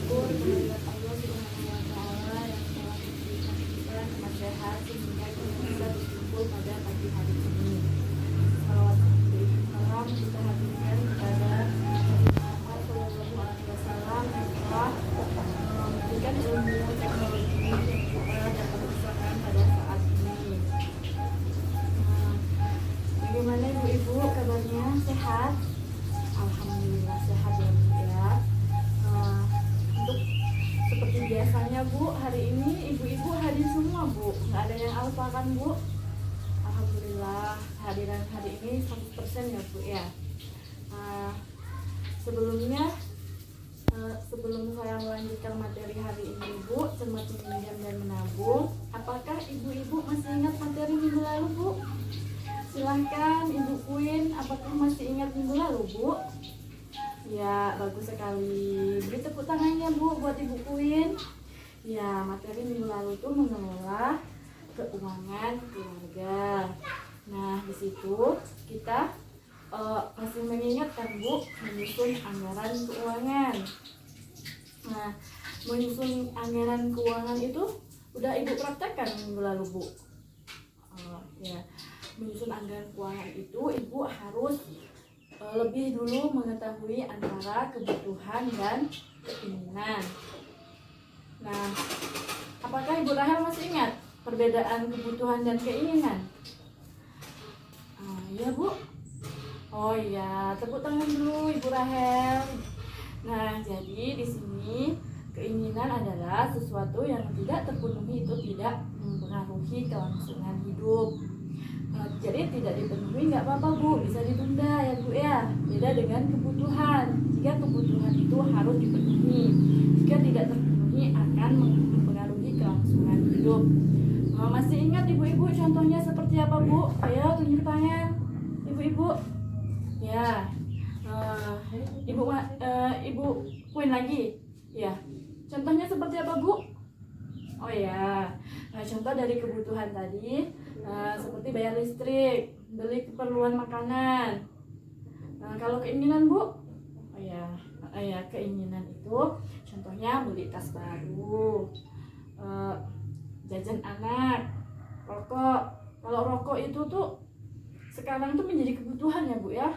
bersyukur kehadirat Allah Subhanahu wa Ta'ala yang telah memberikan kita nikmat sehat sehingga kita bisa berkumpul pada pagi hari ini. Salawat salam kita haturkan kepada Nabi Muhammad SAW yang telah memberikan ilmu teknologi yang kita dapat rasakan pada saat ini. Bagaimana ibu-ibu kabarnya, sehat? Alhamdulillah sehat ya Bu ya. Untuk seperti biasanya Bu, hari ini ibu-ibu hadir semua Bu, nggak ada yang alpa kan Bu? Alhamdulillah kehadiran hari ini 100% ya Bu ya. Sebelum saya melanjutkan materi hari ini Bu, cermat meminjam dan menabung, apakah ibu-ibu masih ingat materi minggu lalu Bu? Silahkan Ibu Queen, apakah masih ingat minggu lalu Bu? Ya, bagus sekali. Beri tepuk tangannya Bu buat Ibu Queen. Ya, materi minggu lalu itu mengelola keuangan keluarga. Nah, di situ kita masih mengingatkan Bu menyusun anggaran keuangan. Nah, menyusun anggaran keuangan itu udah Ibu praktekkan minggu lalu Bu. Ya, menyusun anggaran keuangan itu Ibu harus lebih dulu mengetahui antara kebutuhan dan keinginan. Nah, apakah Ibu Rahel masih ingat perbedaan kebutuhan dan keinginan? Iya Bu. Oh iya, tepuk tangan dulu Ibu Rahel. Nah, jadi di sini keinginan adalah sesuatu yang tidak terpenuhi itu tidak mempengaruhi kelangsungan hidup. Jadi tidak dipenuhi nggak apa-apa Bu, bisa ditunda ya Bu ya. Beda dengan kebutuhan. Jika kebutuhan itu harus dipenuhi, jika tidak terpenuhi akan mempengaruhi kelangsungan hidup. Masih ingat ibu-ibu contohnya seperti apa Bu? Ayo tunjuk tangan ibu-ibu. Ya, ibu Queen lagi. Ya, contohnya seperti apa Bu? Oh ya, contoh dari kebutuhan tadi seperti bayar listrik, beli keperluan makanan. Kalau keinginan Bu, oh ya, keinginan itu contohnya beli tas baru, jajan anak, rokok. Kalau rokok itu tuh sekarang tuh menjadi kebutuhan ya Bu ya.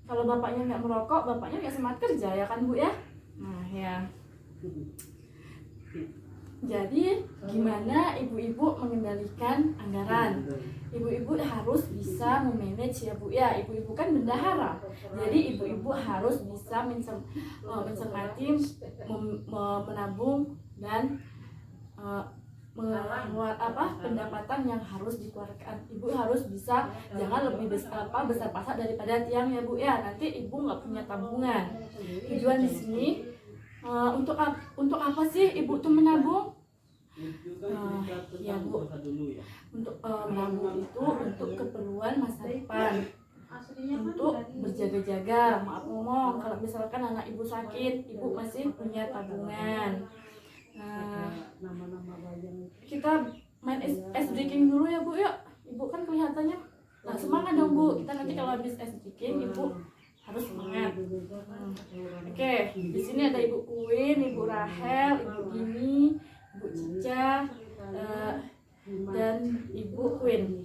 Kalau bapaknya nggak merokok, bapaknya nggak semangat kerja ya kan Bu ya. Nah ya. Jadi gimana ibu-ibu mengendalikan anggaran? Ibu-ibu harus bisa memanage ya Bu ya. Ibu-ibu kan bendahara. Jadi ibu-ibu harus bisa mencermati, menabung dan pendapatan yang harus dikeluarkan. Ibu harus bisa, jangan lebih besar pasak daripada tiang ya Bu ya. Nanti ibu nggak punya tabungan. Tujuan di sini untuk apa sih ibu tuh menabung? Ya Bu, untuk menabung itu untuk keperluan masa depan, untuk berjaga-jaga. Maaf ngomong, kalau misalkan anak ibu sakit, ibu masih punya tabungan. Kita main ice breaking dulu ya Bu yuk. Ibu kan kelihatannya semangat dong Bu. Kita nanti kalau habis ice breaking ibu harus semangat. Oke, di sini ada Ibu Queen, Ibu Rahel, Ibu Dini, Ibu Cica, dan Ibu Queen.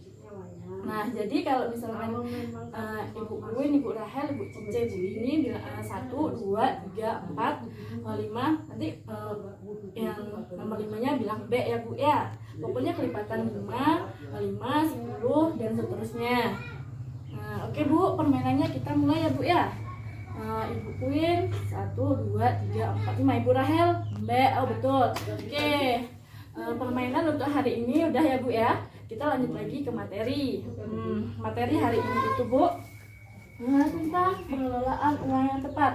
Nah, jadi kalau misalkan Ibu Queen, Ibu Rahel, Ibu Cica, Ibu Dini bilang 1, 2, 3, 4, 5, nanti yang nomor 5-nya bilang B ya Bu ya. Pokoknya kelipatan 5, 10 dan seterusnya. Oke Bu, permainannya kita mulai ya Bu ya. Ibu Queen 1, 2, 3, 4, 5. Ibu Rahel B. Oh betul. Oke, permainan untuk hari ini udah ya Bu ya. Kita lanjut lagi ke materi. Materi hari ini itu Bu tentang pengelolaan uang yang tepat.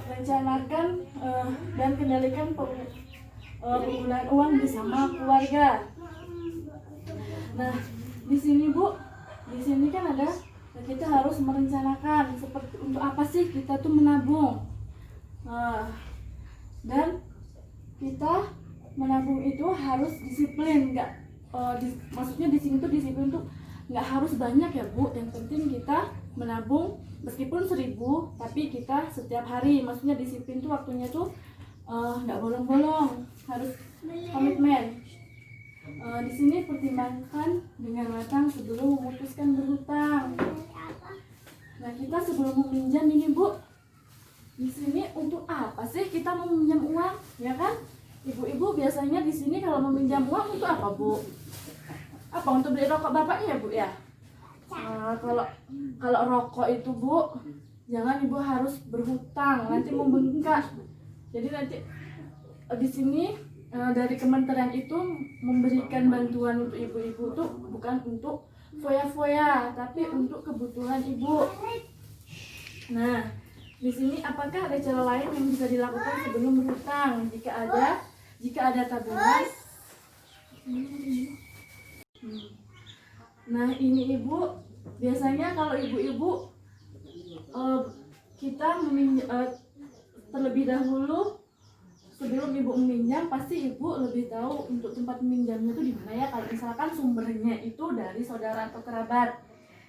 Rencanakan dan kendalikan penggunaan uang bersama keluarga. Nah, di sini Bu, di sini kan ada kita harus merencanakan seperti untuk apa sih kita tuh menabung. Dan kita menabung itu harus disiplin, maksudnya di sini tuh disiplin tuh nggak harus banyak ya Bu. Yang penting kita menabung meskipun 1.000, tapi kita setiap hari, maksudnya disiplin tuh waktunya tuh nggak bolong-bolong, harus komitmen. Di sini pertimbangkan dengan matang sebelum memutuskan berhutang. Nah, kita sebelum meminjam ini Bu, di sini untuk apa sih kita meminjam uang, ya kan? Ibu-ibu biasanya di sini kalau meminjam uang untuk apa Bu? Apa untuk beli rokok bapaknya Bu ya? Kalau rokok itu Bu, jangan ibu harus berhutang, nanti membengkak. Jadi nanti di sini dari kementerian itu memberikan bantuan untuk ibu-ibu tuh bukan untuk foya-foya, tapi untuk kebutuhan ibu. Nah, di sini apakah ada cara lain yang bisa dilakukan sebelum berhutang? Jika ada tabungan. Nah, ini ibu, biasanya kalau ibu-ibu kita terlebih dahulu sebelum ibu meminjam, pasti ibu lebih tahu untuk tempat meminjamnya itu di mana ya. Kalau misalkan sumbernya itu dari saudara atau kerabat,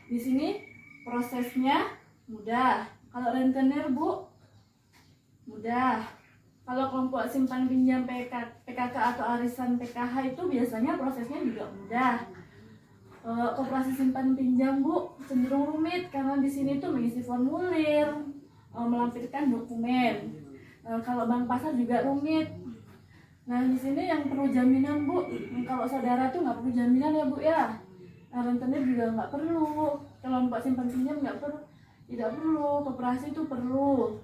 di sini prosesnya mudah. Kalau rentenir Bu, mudah. Kalau kelompok simpan pinjam PKK atau arisan PKH itu biasanya prosesnya juga mudah. Koperasi simpan pinjam Bu cenderung rumit karena di sini tuh mengisi formulir, melampirkan dokumen. Kalau bank pasar juga rumit. Nah, di sini yang perlu jaminan Bu, kalau saudara tuh nggak perlu jaminan ya Bu ya. Rentenir juga nggak perlu, kelompok simpan pinjam nggak perlu, tidak perlu, koperasi itu perlu.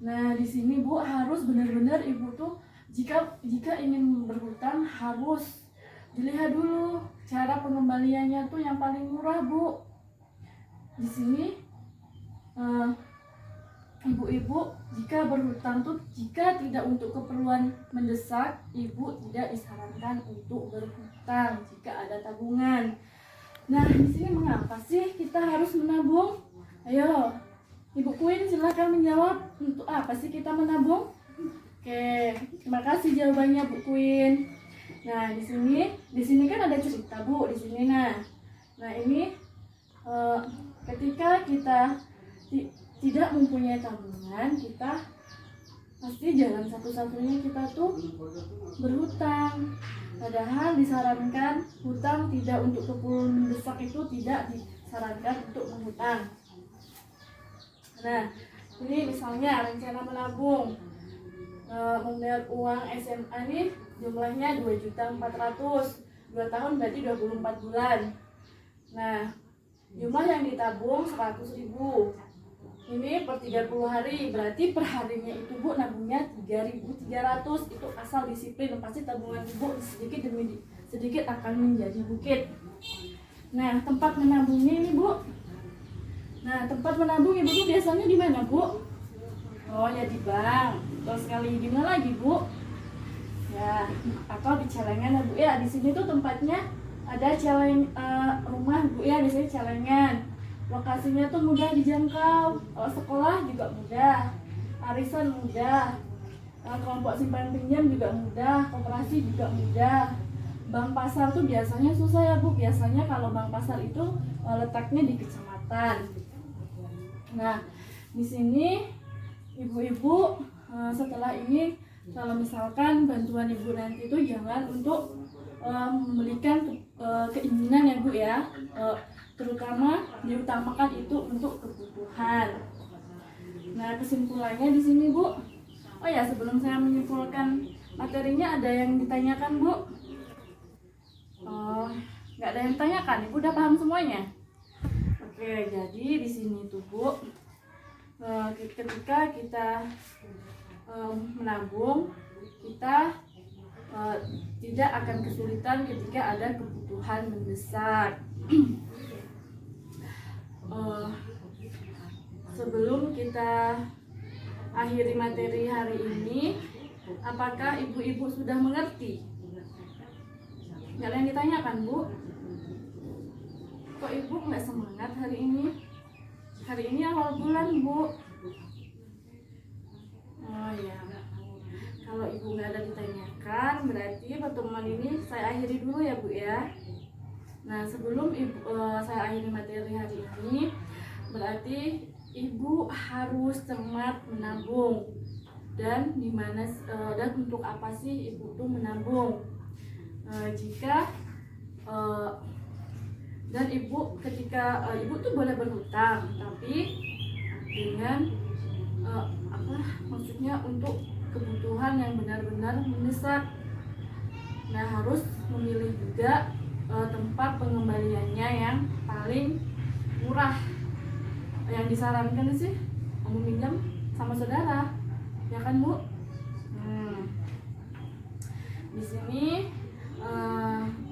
Nah, di sini Bu harus benar-benar ibu tuh jika ingin berhutang harus dilihat dulu cara pengembaliannya tuh yang paling murah Bu. Di sini ibu-ibu jika berhutang tuh jika tidak untuk keperluan mendesak, ibu tidak disarankan untuk berhutang jika ada tabungan. Nah, di sini mengapa sih kita harus menabung? Ayo, Ibu Queen silahkan menjawab, untuk apa sih kita menabung? Oke, terima kasih jawabannya Bu Queen. Nah, di sini kan ada cerita Bu di sini. Nah ini ketika kita tidak mempunyai tabungan, kita pasti jalan satu-satunya kita tuh berhutang. Padahal disarankan hutang tidak untuk keperluan mendesak, itu tidak disarankan untuk menghutang. Nah, ini misalnya rencana menabung membayar uang SMA nih jumlahnya 2.400.000, 2 tahun berarti 24 bulan. Nah, jumlah yang ditabung 100.000. Ini per 30 hari, berarti per harinya itu Bu nabungnya 3.300. Itu asal disiplin, pasti tabungan Ibu sedikit demi sedikit akan menjadi bukit. Nah, tempat menabungnya ini Bu. Nah, tempat menabung Ibu tuh biasanya di mana Bu? Oh ya di bank. Terus sekali di mana lagi Bu? Ya, atau di celengan ya Bu ya. Di sini tuh tempatnya ada rumah Bu ya, di sini celengan. Lokasinya tuh mudah dijangkau. Kalau sekolah juga mudah, arisan mudah, kelompok simpan pinjam juga mudah, koperasi juga mudah. Bank pasar tuh biasanya susah ya Bu. Biasanya kalau bank pasar itu letaknya di kecamatan. Nah, di sini ibu-ibu setelah ini kalau misalkan bantuan ibu nanti itu jangan untuk memberikan keinginan ya Bu ya. Terutama diutamakan itu untuk kebutuhan. Nah, kesimpulannya di sini Bu. Oh ya, sebelum saya menyimpulkan materinya, ada yang ditanyakan Bu? Oh, nggak ada yang ditanyakan. Ibu udah paham semuanya? Oke, jadi di sini tuh Bu, ketika kita menabung, kita tidak akan kesulitan ketika ada kebutuhan mendesak. Sebelum kita akhiri materi hari ini, apakah ibu-ibu sudah mengerti? Nggak ada yang ditanyakan Bu? Kok ibu nggak semangat hari ini? Hari ini awal bulan Bu. Oh ya, kalau ibu nggak ada ditanyakan, berarti pertemuan ini saya akhiri dulu ya Bu ya. Nah, sebelum saya akhiri materi hari ini, berarti ibu harus cermat menabung. dan dan untuk apa sih ibu tuh menabung. Jika dan ibu ketika ibu tuh boleh berhutang, tapi dengan maksudnya untuk kebutuhan yang benar-benar mendesak. Nah, harus memilih juga tempat pengembaliannya yang paling murah. Yang disarankan sih meminjam sama saudara, ya kan Bu? Di sini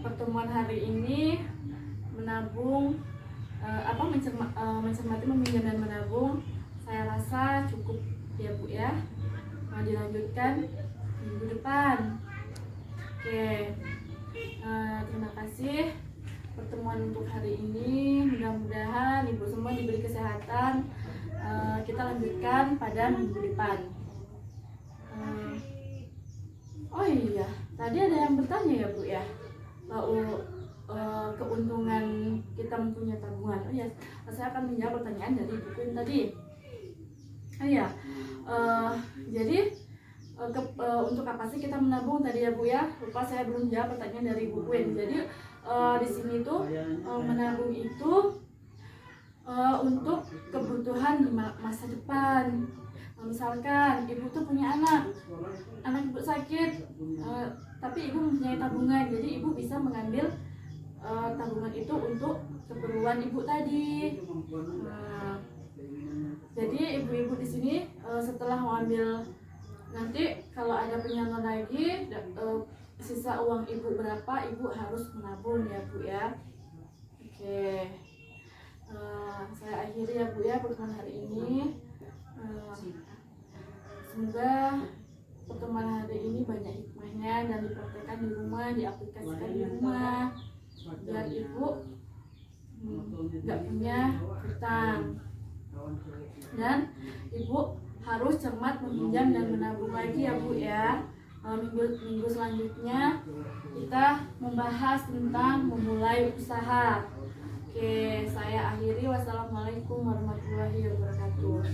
pertemuan hari ini menabung mencermati meminjam dan menabung, saya rasa cukup ya Bu ya. Dilanjutkan minggu depan. Oke, terima kasih pertemuan untuk hari ini. Mudah-mudahan ibu semua diberi kesehatan. Kita lanjutkan pada minggu depan. Oh iya, tadi ada yang bertanya ya Bu ya, keuntungan kita mempunyai tabungan. Oh iya, saya akan menjawab pertanyaan dari buku yang tadi. Oh iya, jadi untuk apa sih kita menabung tadi ya Bu ya? Lupa saya belum jawab pertanyaan dari Bu Queen. Jadi di sini tuh menabung itu untuk kebutuhan di masa depan. Misalkan ibu tuh punya anak ibu sakit, tapi ibu mempunyai tabungan, jadi ibu bisa mengambil tabungan itu untuk keperluan ibu tadi. Jadi ibu-ibu di sini setelah mengambil, nanti kalau ada penyalon lagi sisa uang ibu berapa, ibu harus menabung ya Bu ya. Oke, saya akhiri ya Bu ya pertemuan hari ini. Semoga pertemuan hari ini banyak hikmahnya dan dipraktekkan di rumah, diaplikasikan di rumah, biar ibu nggak punya hutang. Dan ibu harus cermat meminjam dan menabung lagi ya Bu ya. Minggu selanjutnya kita membahas tentang memulai usaha. Oke, saya akhiri. Wassalamualaikum warahmatullahi wabarakatuh.